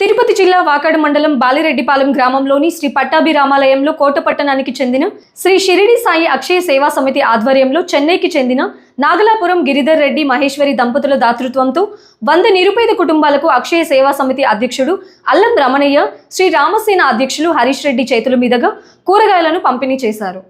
తిరుపతి జిల్లా వాకాడు మండలం బాలిరెడ్డిపాలెం గ్రామంలోని శ్రీ పట్టాభిరామాలయంలో కోట పట్టణానికి చెందిన శ్రీ షిరిడి సాయి అక్షయ సేవా సమితి ఆధ్వర్యంలో చెన్నైకి చెందిన నాగలాపురం గిరిధర్ రెడ్డి మహేశ్వరి దంపతుల దాతృత్వంతో 100 నిరుపేద కుటుంబాలకు అక్షయ సేవా సమితి అధ్యక్షుడు అల్లం రమణయ్య, శ్రీ రామసేన అధ్యక్షులు హరీష్ రెడ్డి చేతుల మీదుగా కూరగాయలను పంపిణీ చేశారు.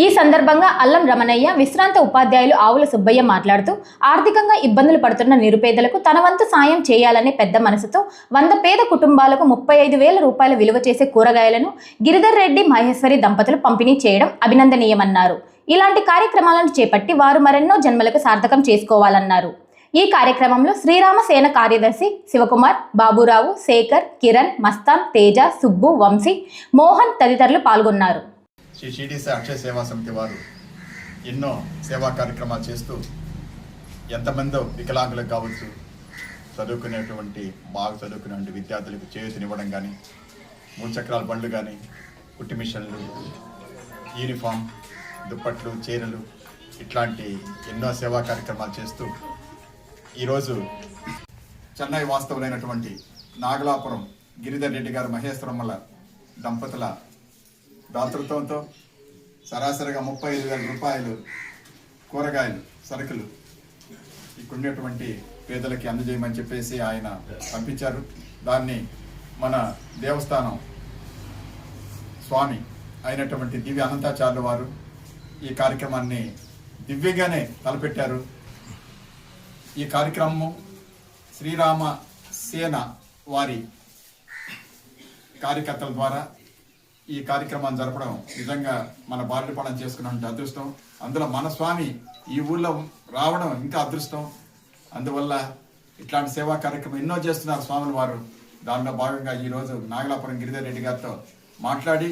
ఈ సందర్భంగా అల్లం రమణయ్య, విశ్రాంత ఉపాధ్యాయులు ఆవుల సుబ్బయ్య మాట్లాడుతూ ఆర్థికంగా ఇబ్బందులు పడుతున్న నిరుపేదలకు తన వంతు సాయం చేయాలనే పెద్ద మనసుతో 100 పేద కుటుంబాలకు 35,000 రూపాయల విలువ చేసే కూరగాయలను గిరిధర్ రెడ్డి మహేశ్వరి దంపతులు పంపిణీ చేయడం అభినందనీయమన్నారు. ఇలాంటి కార్యక్రమాలను చేపట్టి వారు మరెన్నో జన్మలకు సార్థకం చేసుకోవాలన్నారు. ఈ కార్యక్రమంలో శ్రీరామసేన కార్యదర్శి శివకుమార్, బాబురావు, శేఖర్, కిరణ్, మస్తాన్, తేజ, సుబ్బు, వంశీ, మోహన్ తదితరులు పాల్గొన్నారు. శ్రీ షిరిడి సాయి అక్షయ సేవా సమితి వారు ఎన్నో సేవా కార్యక్రమాలు చేస్తూ ఎంతమందో వికలాంగులకు కావచ్చు, చదువుకునేటువంటి బాగా చదువుకునే విద్యార్థులకు చేయూతనివ్వడం కానీ, 3 చక్రాల బండ్లు కానీ, కుట్టి మిషన్లు, యూనిఫామ్, దుప్పట్లు, చీరలు ఇట్లాంటి ఎన్నో సేవా కార్యక్రమాలు చేస్తూ ఈరోజు చెన్నై వాస్తవులైనటువంటి నాగలాపురం గిరిధర్ రెడ్డి గారు మహేశ్వరమ్మల దంపతుల దాతృత్వంతో సరాసరిగా 35,000 రూపాయలు కూరగాయలు, సరుకులు ఇక్కడున్నటువంటి పేదలకి అందజేయమని చెప్పేసి ఆయన పంపించారు. దాన్ని మన దేవస్థానం స్వామి అయినటువంటి దివ్య అనంతాచార్యుల వారు ఈ కార్యక్రమాన్ని దివ్యంగానే తలపెట్టారు. ఈ కార్యక్రమము శ్రీరామ సేన వారి కార్యకర్తల ద్వారా ఈ కార్యక్రమాన్ని జరపడం నిజంగా మన బాలిరెడ్డిపాలెం చేసుకున్నటువంటి అదృష్టం. అందులో మన స్వామి ఈ ఊళ్ళో రావడం ఇంకా అదృష్టం. అందువల్ల ఇట్లాంటి సేవా కార్యక్రమం ఎన్నో చేస్తున్నారు స్వాముల వారు. దానిలో భాగంగా ఈరోజు నాగలాపురం గిరిధర్ రెడ్డి గారితో మాట్లాడి,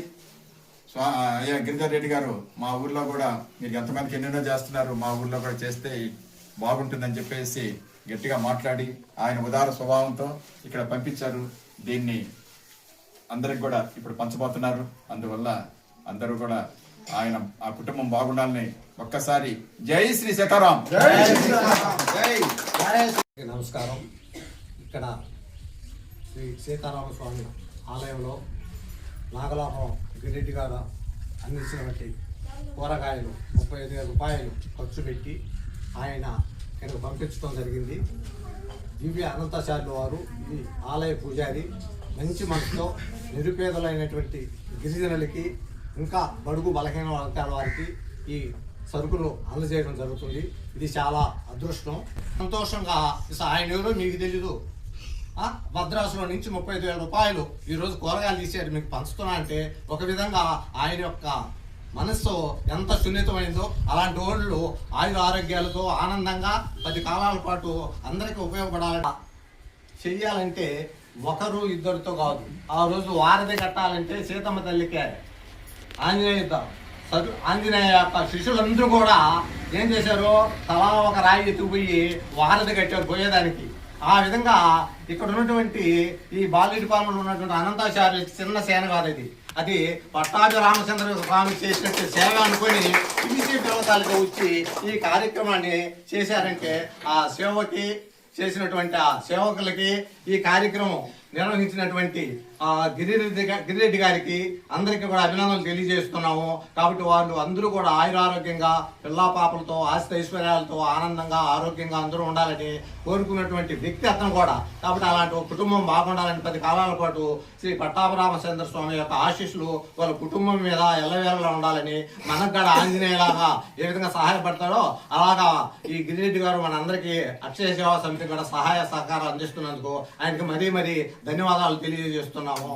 అయ్యా గిరిధర్ రెడ్డి గారు, మా ఊర్లో కూడా మీరు ఎంతమందికి ఎన్నెన్నో చేస్తున్నారు, మా ఊర్లో కూడా చేస్తే బాగుంటుందని చెప్పేసి గట్టిగా మాట్లాడి ఆయన ఉదార స్వభావంతో ఇక్కడ పంపించారు. దీన్ని అందరికి కూడా ఇప్పుడు పంచబోతున్నారు. అందువల్ల అందరూ కూడా ఆయన ఆ కుటుంబం బాగుండాలని ఒక్కసారి జై శ్రీ సీతారాం. నమస్కారం. ఇక్కడ శ్రీ సీతారామ స్వామి ఆలయంలో నాగలాపురం గిరిరెడ్డి గారు అందించినటువంటి కూరగాయలు 35,000 రూపాయలు ఖర్చు పెట్టి ఆయన ఇక్కడికి పంపించడం జరిగింది. దివ్య అనంతాచార్యుల వారు ఈ ఆలయ పూజారి, మంచి మనసుతో నిరుపేదలైనటువంటి గిరిజనులకి, ఇంకా బడుగు బలహీన వర్గాల వారికి ఈ సరుకులు అందజేయడం జరుగుతుంది. ఇది చాలా అదృష్టం, సంతోషంగా. ఆయన ఎవరో మీకు తెలీదు. భద్రాసులో నుంచి 35,000 రూపాయలు ఈరోజు కూరగాయలు తీసేది మీకు పంచుతున్నా అంటే ఒక విధంగా ఆయన యొక్క మనస్సు ఎంత సున్నితమైందో. అలాంటి వాళ్ళు ఆయుర ఆరోగ్యాలతో ఆనందంగా 10 కాలాల పాటు అందరికీ ఉపయోగపడాలని చెయ్యాలంటే ఒకరు ఇద్దరితో కాదు. ఆ రోజు వారధి కట్టాలంటే సీతమ్మ తల్లికే ఆంజనేయ యొక్క శిష్యులందరూ కూడా ఏం చేశారు, తలా ఒక రాయి ఎత్తుకుపోయి వారధి కట్టారు పోయేదానికి. ఆ విధంగా ఇక్కడ ఉన్నటువంటి ఈ బాలిరెడ్డిపాలెంలో ఉన్నటువంటి అనంతాచార్యులు చిన్న సేన కాదు ఇది. అది పట్టాభి రామచంద్ర స్వామి చేసినట్టు సేవ అనుకొని పిలిచి పిలవతాలుగా వచ్చి ఈ కార్యక్రమాన్ని చేశారంటే ఆ సేవకి చేసినటువంటి ఆ సేవకులకి, ఈ కార్యక్రమం నిర్వహించినటువంటి గిరిరెడ్డి గారికి అందరికీ కూడా అభినందనలు తెలియజేస్తున్నాము. కాబట్టి వాళ్ళు అందరూ కూడా ఆయురారోగ్యంగా, పిల్లా పాపలతో, ఆస్తి ఐశ్వర్యాలతో ఆనందంగా, ఆరోగ్యంగా అందరూ ఉండాలని కోరుకున్నటువంటి వ్యక్తి అతను కూడా. కాబట్టి అలాంటి ఒక కుటుంబం బాగుండాలని 10 కాలాల పాటు శ్రీ పట్టాభిరామచంద్ర స్వామి యొక్క ఆశీస్సులు వాళ్ళ కుటుంబం మీద ఎల్లవేళలా ఉండాలని, మనకు కూడా ఆంజనేయలాగా ఏ విధంగా సహాయపడతాడో అలాగా ఈ గిరిరెడ్డి గారు మనందరికీ అక్షయ సేవా సమితి కూడా సహాయ సహకారాలు అందిస్తున్నందుకు ఆయనకి మరీ ధన్యవాదాలు తెలియజేస్తున్నాము.